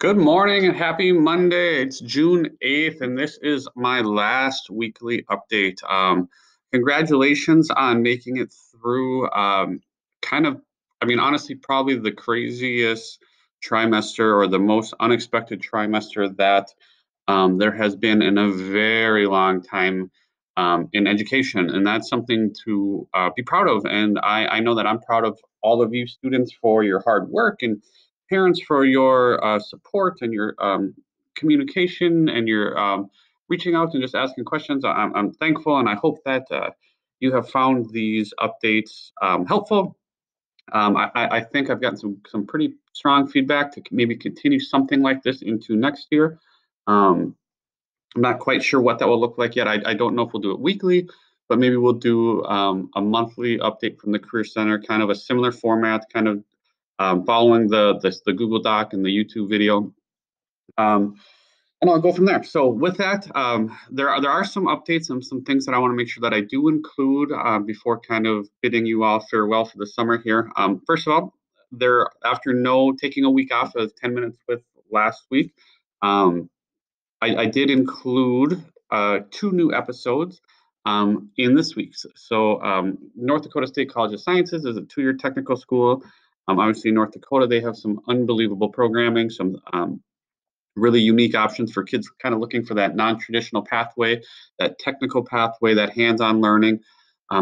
Good morning and happy Monday. It's June 8th, and this is my last weekly update. Congratulations on making it through kind of, honestly, probably the craziest trimester or the most unexpected trimester that there has been in a very long time in education. And that's something to be proud of. And I know that I'm proud of all of you students for your hard work and parents for your support and your communication and your reaching out and just asking questions. I'm thankful, and I hope that you have found these updates helpful. I think I've gotten some pretty strong feedback to maybe continue something like this into next year. Um, I'm not quite sure what that will look like yet. I don't know if we'll do it weekly, but maybe we'll do a monthly update from the Career Center, kind of a similar format, kind of following the Google Doc and the YouTube video. And I'll go from there. So with that, there are some updates and some things that I want to make sure that I do include before kind of bidding you all farewell for the summer here. First of all, after taking a week off of 10 minutes with last week, I did include two new episodes in this week's. So North Dakota State College of Sciences is a two-year technical school. Obviously, North Dakota, they have some unbelievable programming, some really unique options for kids kind of looking for that non-traditional pathway, that technical pathway, that hands-on learning.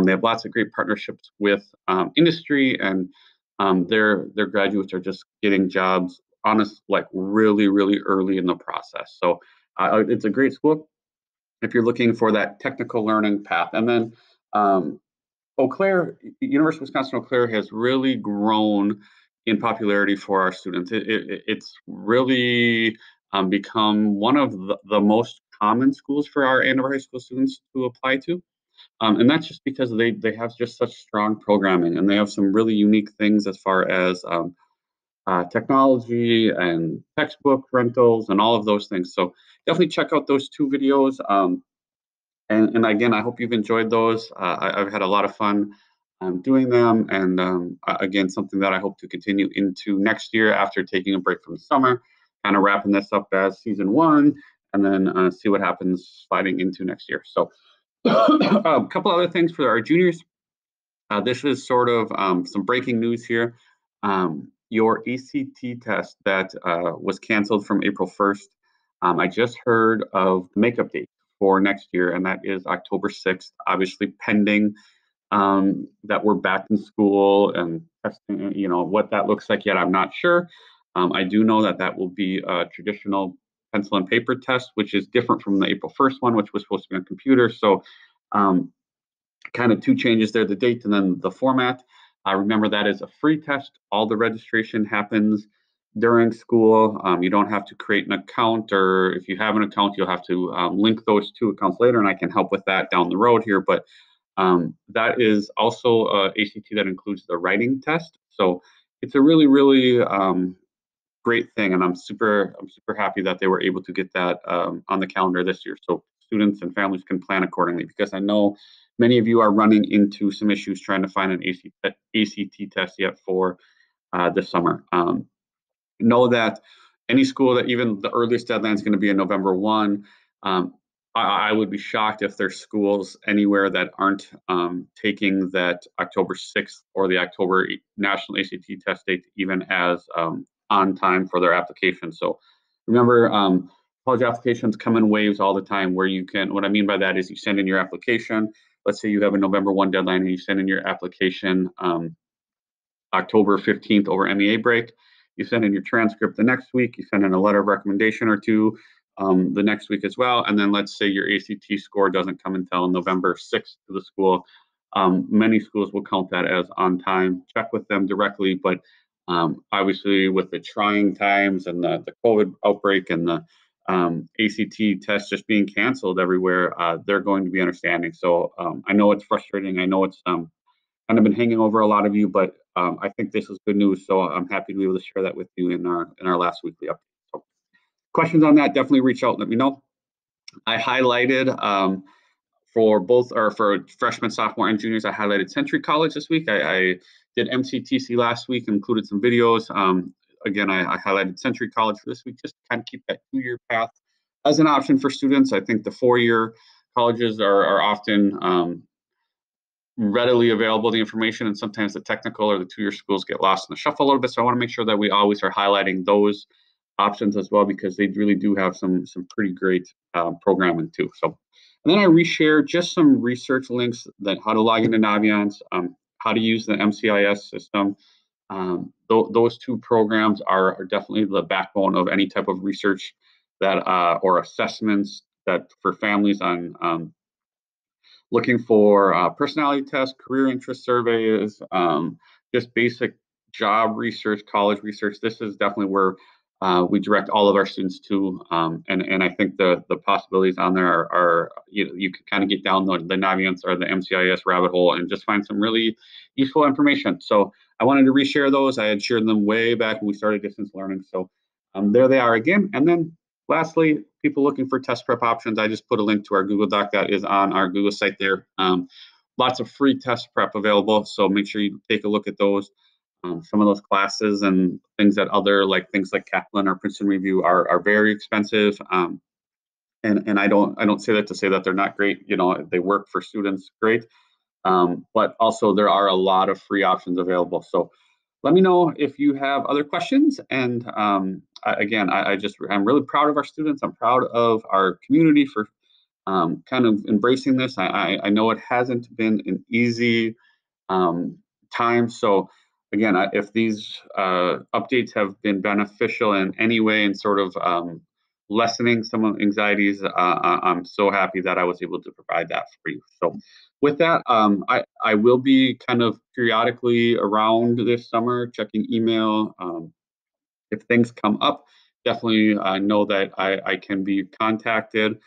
They have lots of great partnerships with industry, and their graduates are just getting jobs, like really, really early in the process. So it's a great school if you're looking for that technical learning path. And then Eau Claire, University of Wisconsin Eau Claire has really grown in popularity for our students. It's really become one of the most common schools for our end of high school students to apply to. And that's just because they have just such strong programming, and they have some really unique things as far as technology and textbook rentals and all of those things. So definitely check out those two videos. And again, I hope you've enjoyed those. I've had a lot of fun doing them. And again, something that I hope to continue into next year after taking a break from the summer, kind of wrapping this up as season one, and then see what happens sliding into next year. So a couple other things for our juniors. This is sort of some breaking news here. Your ACT test that was canceled from April 1st, I just heard of the makeup date for next year, and that is October 6th, obviously pending that we're back in school and testing, what that looks like yet, I'm not sure. I do know that will be a traditional pencil and paper test, which is different from the April 1st one, which was supposed to be on computer. So kind of two changes there, the date and then the format. Remember, that is a free test. All the registration happens during school. You don't have to create an account, or if you have an account, you'll have to link those two accounts later, and I can help with that down the road here. But that is also ACT that includes the writing test. So it's a really, really great thing, and I'm super happy that they were able to get that on the calendar this year, so students and families can plan accordingly. Because I know many of you are running into some issues trying to find an ACT test yet for this summer. Know that any school that even the earliest deadline is going to be in November 1. I would be shocked if there's schools anywhere that aren't taking that October 6th or the October National ACT test date even as on time for their application. So remember, college applications come in waves all the time where you can, what I mean by that is you send in your application. Let's say you have a November 1 deadline and you send in your application October 15th over MEA break. You send in your transcript the next week. You send in a letter of recommendation or two the next week as well. And then let's say your ACT score doesn't come until November 6th to the school. Many schools will count that as on time. Check with them directly. But obviously, with the trying times and the COVID outbreak and the ACT test just being canceled everywhere, they're going to be understanding. So I know it's frustrating. I know it's kind of been hanging over a lot of you, but I think this is good news. So I'm happy to be able to share that with you in our last weekly update. So questions on that, definitely reach out and let me know. I highlighted for freshmen, sophomore, and juniors, I highlighted Century College this week. I did MCTC last week, included some videos. again, I highlighted Century College for this week, just to kind of keep that 2-year path as an option for students. I think the 4-year colleges are often readily available, the information, and sometimes the technical or the 2-year schools get lost in the shuffle a little bit. So I want to make sure that we always are highlighting those options as well, because they really do have some pretty great programming too. So, and then I reshare just some research links that how to log into Naviance, how to use the MCIS system. Those two programs are definitely the backbone of any type of research that or assessments that for families on looking for personality tests, career interest surveys, just basic job research, college research. This is definitely where we direct all of our students to, and I think the possibilities on there are you can kind of get down the Naviance or the MCIS rabbit hole and just find some really useful information. So I wanted to reshare those. I had shared them way back when we started distance learning. So there they are again. And then lastly, people looking for test prep options, I just put a link to our Google Doc that is on our Google site there. Lots of free test prep available, so make sure you take a look at those. Some of those classes and things that things like Kaplan or Princeton Review are very expensive. And I don't say that to say that they're not great. They work for students great. But also there are a lot of free options available. So let me know if you have other questions. And I'm really proud of our students. I'm proud of our community for kind of embracing this. I know it hasn't been an easy time. So again, if these updates have been beneficial in any way and sort of lessening some of anxieties, I'm so happy that I was able to provide that for you. So with that, I will be kind of periodically around this summer checking email. If things come up, definitely know that I can be contacted.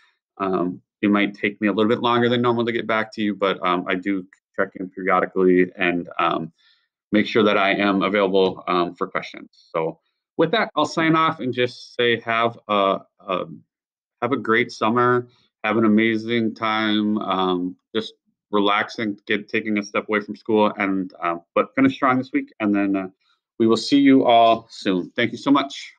It might take me a little bit longer than normal to get back to you, but I do check in periodically and make sure that I am available for questions. So with that, I'll sign off and just say have a great summer, have an amazing time, just relaxing, taking a step away from school, and but finish strong this week, and then we will see you all soon. Thank you so much.